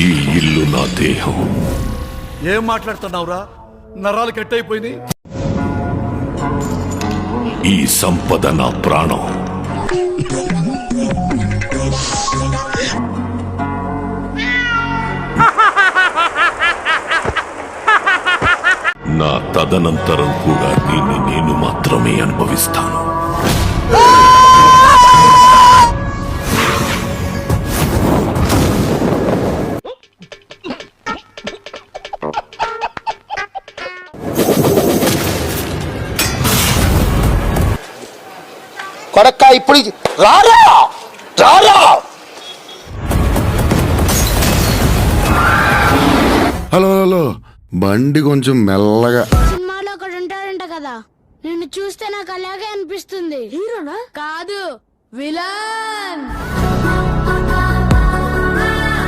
ఈ ఇల్లు నా దేహం. ఏం మాట్లాడుతున్నావురా? నరాలు కట్టయిపోయింది. ఈ సంపద నా ప్రాణం. నా తదనంతరం కూడా దీన్ని నేను మాత్రమే అనుభవిస్తాను. కొడక్క ఇప్పుడు రారా రారా. హలో హలో, బండి కొంచెం మెల్లగా. సినిమాలో ఒకడు ఉంటాడంట కదా, నిన్ను చూస్తే నాకు అలాగే అనిపిస్తుంది. హీరోనా? కాదు, విలన్.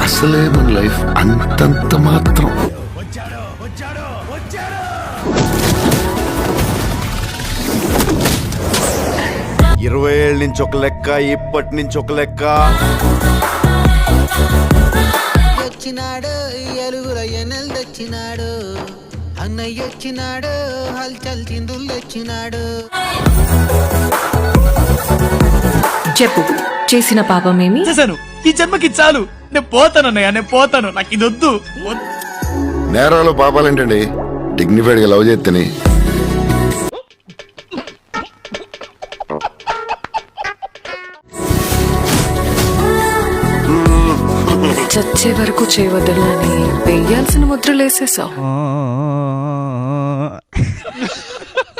అసలే మన లైఫ్ అంతంత మాత్రం. 20 ఏళ్ళ నుంచి ఒక లెక్క, ఇప్పటి నుంచి ఒక లెక్క. వచ్చినాడు ఎలుగుల ఎన్నెలు తెచ్చినాడు, అన్నయ్య వచ్చినాడు హల్చల్ చిందులు తెచ్చినాడు. చెప్పు, చేసిన పాపమేమి? చేశాను. ఈ జన్మకి చాలు. నేను పోతాను అన్నయ్య, నేను పోతాను. నాకు ఇది వద్దు. నేరాలు పాపాలేంటండి? డిగ్నిఫైడ్ గా లవ్ చేస్తేనే. చచ్చే వరకు చేయవద్దని వేయాల్సిన ముద్రలేసేసావు.